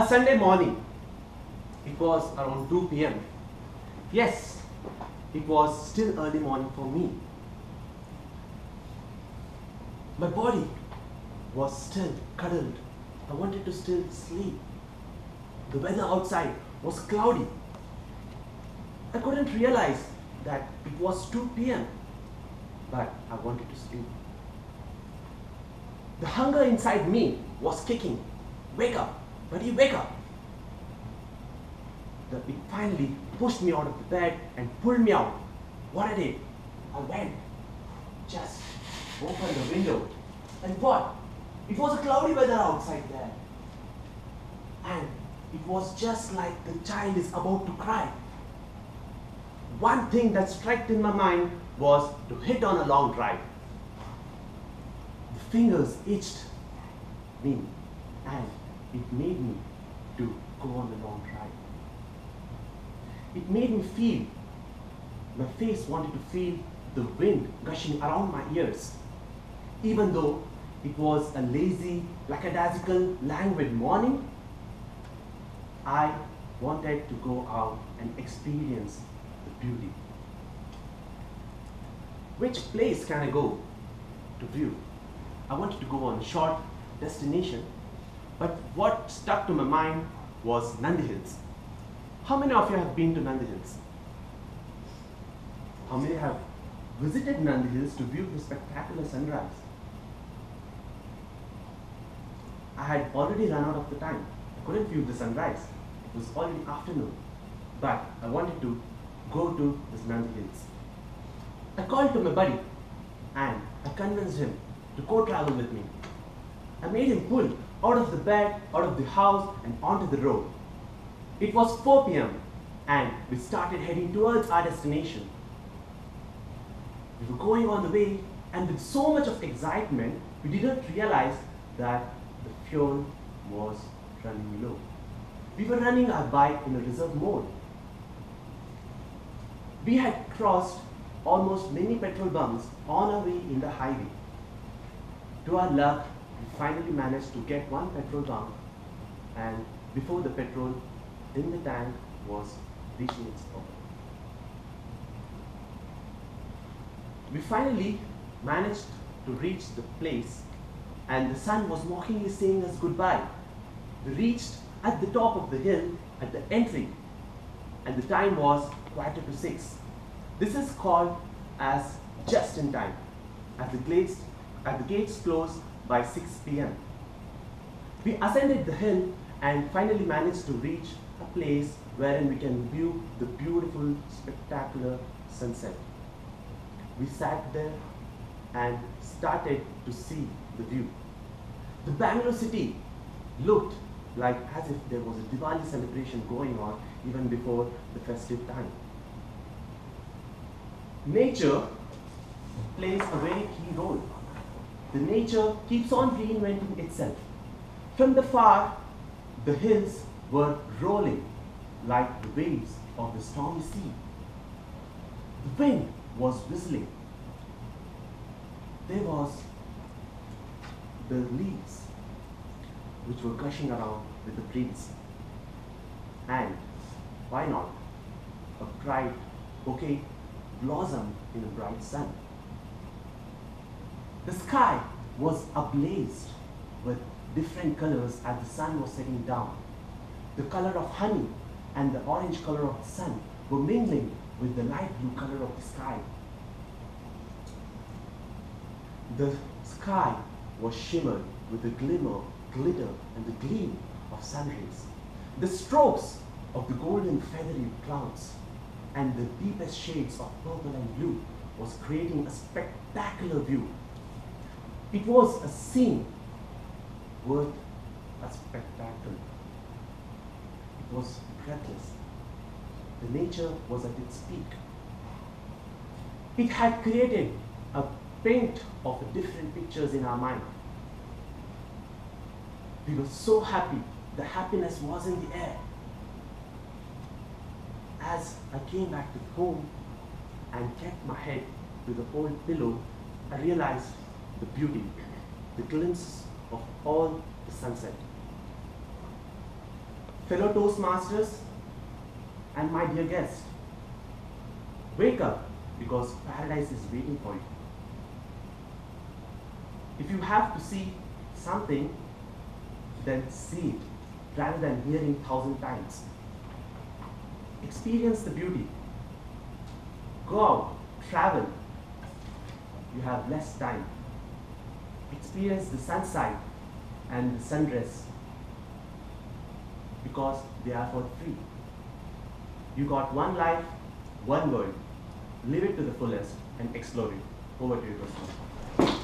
A Sunday morning. It was around 2 p.m. Yes, it was still early morning for me. My body was still cuddled. I wanted to still sleep. The weather outside was cloudy. I couldn't realize that it was 2 p.m. but I wanted to sleep. The hunger inside me was kicking. Wake up, buddy, wake up. It finally pushed me out of the bed and pulled me out. What I did, I went, just opened the window. And what? It was a cloudy weather outside there. And it was just like the child is about to cry. One thing that struck in my mind was to hit on a long drive. The fingers itched me and it made me to go on a long drive. It made me feel, my face wanted to feel the wind gushing around my ears. Even though it was a lazy, lackadaisical, languid morning, I wanted to go out and experience the beauty. Which place can I go to view? I wanted to go on a short destination, but what stuck to my mind was Nandi Hills. How many of you have been to Nandi Hills? How many have visited Nandi Hills to view the spectacular sunrise? I had already run out of the time. I couldn't view the sunrise. It was already afternoon. But I wanted to go to this Nandi Hills. I called to my buddy and I convinced him to co-travel with me. I made him pull out of the bed, out of the house and onto the road. It was 4 p.m. and we started heading towards our destination. We were going on the way and with so much of excitement, we didn't realize that the fuel was running low. We were running our bike in a reserve mode. We had crossed almost many petrol bunks on our way in the highway. To our luck, we finally managed to get one petrol bunk, and before the petrol in the tank was reaching its top. We finally managed to reach the place and the sun was mockingly saying us goodbye. We reached at the top of the hill at the entry and the time was 5:45. This is called as just in time as the gates closed by 6 p.m. We ascended the hill and finally managed to reach a place wherein we can view the beautiful, spectacular sunset. We sat there and started to see the view. The Bangalore city looked like as if there was a Diwali celebration going on even before the festive time. Nature plays a very key role. The nature keeps on reinventing itself. From the far, the hills were rolling like the waves of the stormy sea. The wind was whistling. There was the leaves which were gushing around with the breeze. And why not? A bright bouquet blossomed in a bright sun. The sky was ablaze with different colors as the sun was setting down. The color of honey and the orange color of the sun were mingling with the light blue color of the sky. The sky was shimmered with the glimmer, glitter, and the gleam of sun rays. The strokes of the golden feathery clouds and the deepest shades of purple and blue was creating a spectacular view. It was a scene worth a spectacle. It was breathless. The nature was at its peak. It had created a paint of different pictures in our mind. We were so happy. The happiness was in the air. As I came back to home and kept my head to the old pillow, I realized the beauty, the glimpses of all the sunset. fellow Toastmasters, and my dear guest, wake up because paradise is waiting for you. If you have to see something, then see it rather than hearing 1,000 times. Experience the beauty. Go out, travel. You have less time. Experience the sunshine and the sunrise because they are for free. You got one life, one world. Live it to the fullest and explore it. Over to you, Krishna.